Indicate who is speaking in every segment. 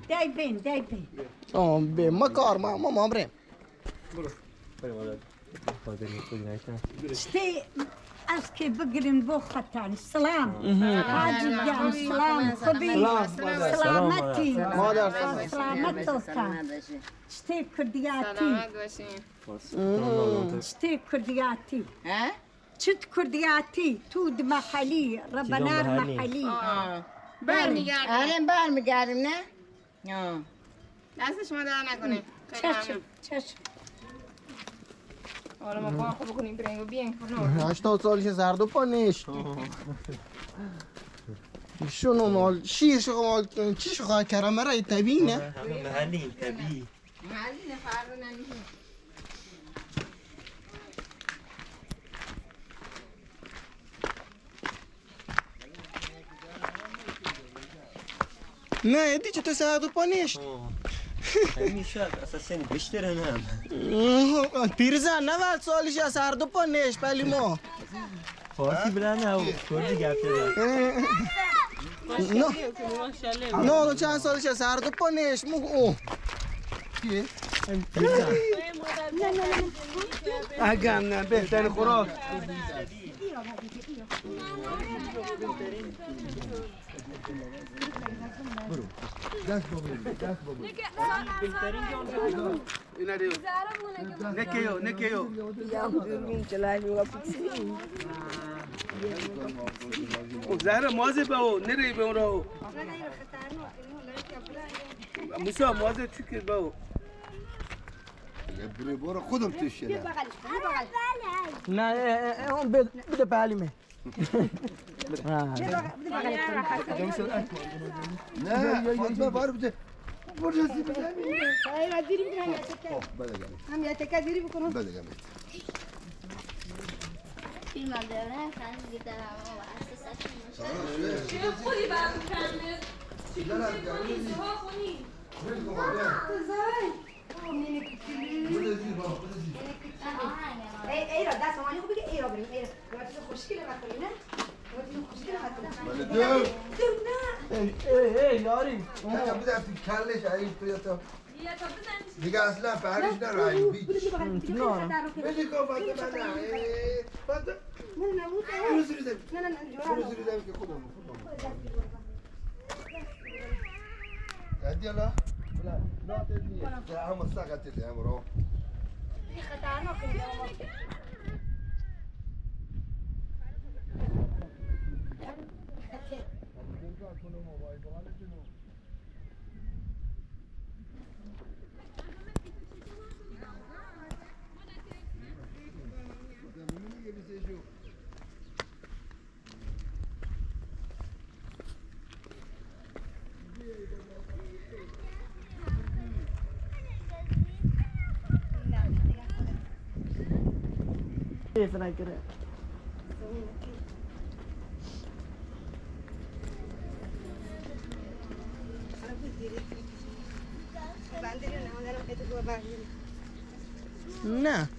Speaker 1: دای بین
Speaker 2: به ما کار ما بریم
Speaker 1: شتی از که بگیرین بو خطان سلام حاجی جان سلام خوبی سلامتی
Speaker 2: مادر
Speaker 1: سلامت دوستان شتی کردیاتی شتی کردیاتی چت کردیاتی تود محلی ربنار محلی
Speaker 3: برمیگردیم نه؟
Speaker 4: دست شما در نکنه
Speaker 1: چشم
Speaker 4: حالا ما با خوب بکنیم برنگو بیان
Speaker 2: 80 سالش زرد و پانش شنو مال شیرش مال چیش خواهد کرم برای طبیعی نه؟
Speaker 5: محلی طبیعی
Speaker 4: محلی نه فرق نمیشه
Speaker 2: نه دی چطور زرد و پانش؟
Speaker 5: همیشه اساساً بیشتر هم
Speaker 2: پیرزن 90 سالش از زرد و پانش پلی ما
Speaker 5: فارسی بلند او کردی گپ
Speaker 2: نه چند سالش از زرد و پانش مو کیه؟ اگر نه بهترین خوراک برو دست بابا اینا دیو نکیو
Speaker 3: یا بیرون چلای میوا پیچی
Speaker 2: زهره مازه باو نری به اون رو موسا مازه چیکه باو
Speaker 6: بره برو خودم توش
Speaker 2: نه اون بده پهلیمه
Speaker 6: نه فاطمه بار بده برو سی بده
Speaker 3: ایوا دیری میکنم هم یا تکا دیری بکنم
Speaker 6: بده گم
Speaker 7: فیلم داره خیلی دیگه داره خودی برام کنه چی خونی
Speaker 3: ای را دست مالی خوب بگه ای را بریم ای را چیز خوشگله نکنی نه
Speaker 2: ای یاری
Speaker 6: نه بده تو کلش ای تو تا دیگه اصلا پهلش نرایی بیچ بده که فاطمه نه فاطمه برو زیر زمین برو زیر زمین که خودم هدی الله لا لا تدني هم سقط اللي امره
Speaker 2: كيف انا كده نه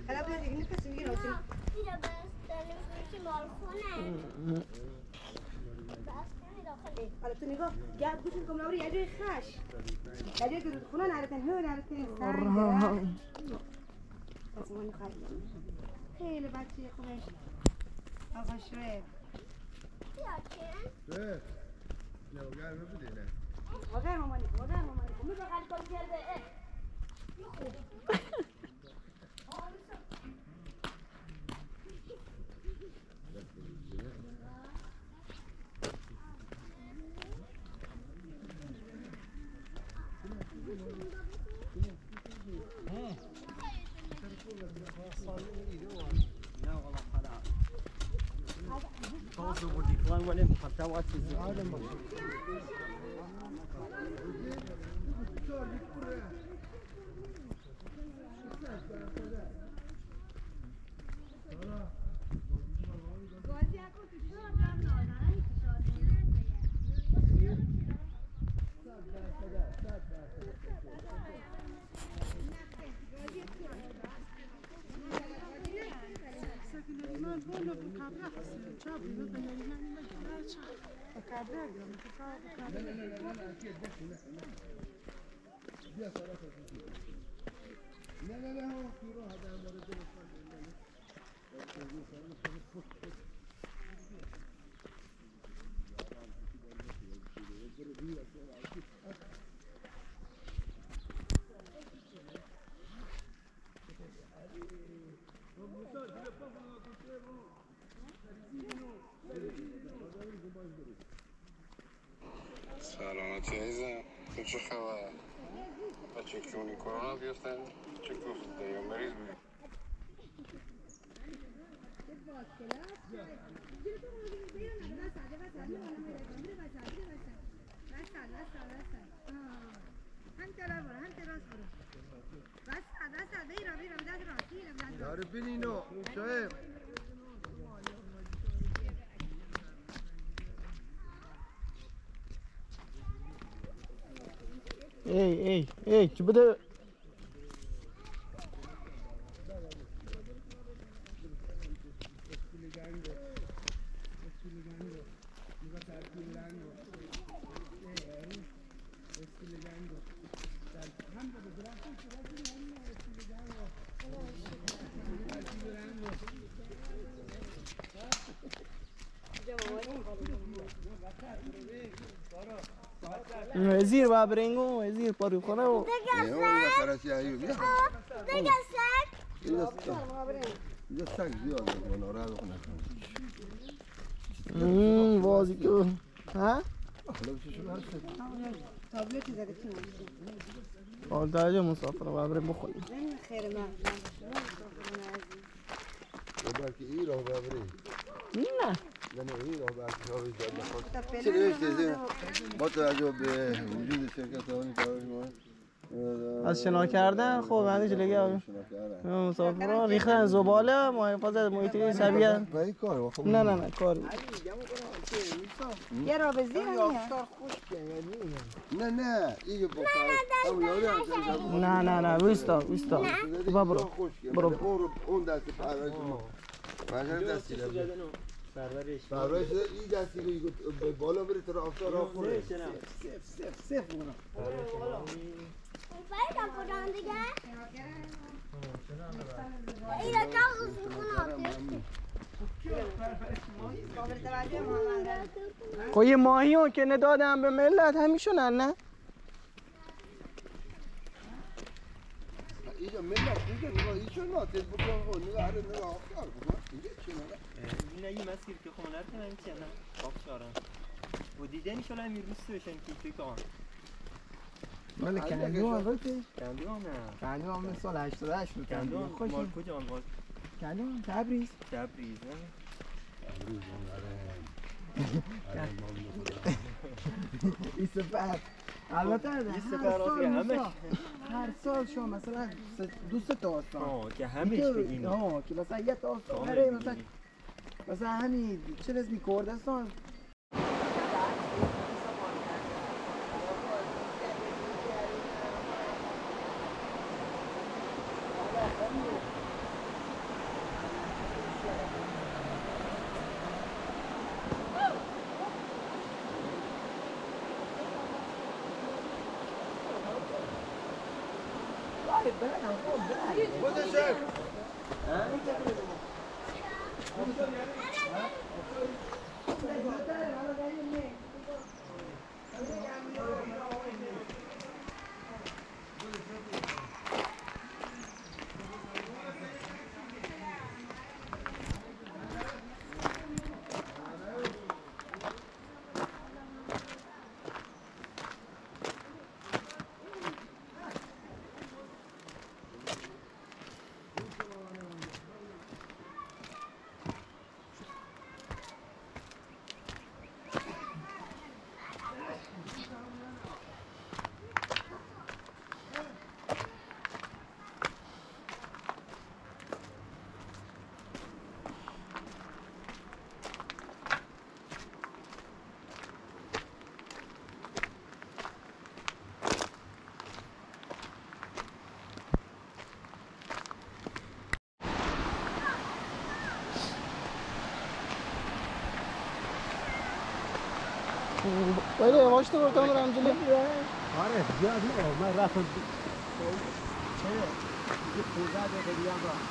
Speaker 3: حالا بیا دیگه نفس میگیره
Speaker 7: بس داریم که مالخونه
Speaker 3: حالا تو نگاه گرد گوشم کم نوری یه جای خش یه جای که رو خونه نرتن هو نرتن خیلی بچه خوبش آقا شوید
Speaker 6: نه نه بده نه
Speaker 3: وگر مامانی میگه خالی کاری کرده
Speaker 5: خلاص بودی فلان ولی مختوات زیاده
Speaker 8: Buono per capire se c'è, non
Speaker 6: سلامتی عزیزم، تو چه خبر؟ بچه کیونی کرونا بیفتن چه گفته یا مریض بودی؟ داره بینینو شاید
Speaker 2: ای چی بده زیر با برنگو زیر پارو خونه و بازی کن ها
Speaker 3: تابلت زده
Speaker 2: حال درجه مسافر و بریم بخوریم
Speaker 3: خیر ما
Speaker 6: بلکه این راه ببری
Speaker 2: نه
Speaker 6: نه این راه ببری چه با توجه به وجود شرکت هانی
Speaker 2: از شنا کردن خب بعدش لگه مسافران ریختن زباله محافظت محیطی سبیه نه کار
Speaker 3: یه را به زیر
Speaker 6: نه این با
Speaker 2: نه ویستا برو
Speaker 6: اون دست پرورش دستی پرورش این دستی رو بالا بری تو آفتاب راه خوره
Speaker 2: سیف بگنم
Speaker 7: باید کدام دیگه؟ اینا کاغذ
Speaker 2: خب یه ماهی ها که ندادم به ملت همیشونن نه؟
Speaker 6: اینجا ملت اینجا ایشون ناتل بکن و نگاه آفتار بکن اینجا چی نگه؟
Speaker 5: این یه مسیر که خونه نرکنن چیه نه؟ آفتارن و دیدنش حالا همین روسته بشن که توی کان
Speaker 2: ولی کندوان روی
Speaker 5: کندوان نه
Speaker 2: کندوان سال 88 بود
Speaker 5: کندوان مال کجا آن باز؟
Speaker 2: کندوان تبریز
Speaker 5: نه؟
Speaker 2: این سفر البته هر سال شما مثلا دوست تا آستان
Speaker 5: که همش بگیم
Speaker 2: که مثلا یه تا آستان هره مثلا همین چه اسمی کردستان ولی یواش تو برتم برم جلو
Speaker 6: آره زیادی من رفتم چه یه خوزه دیگه هم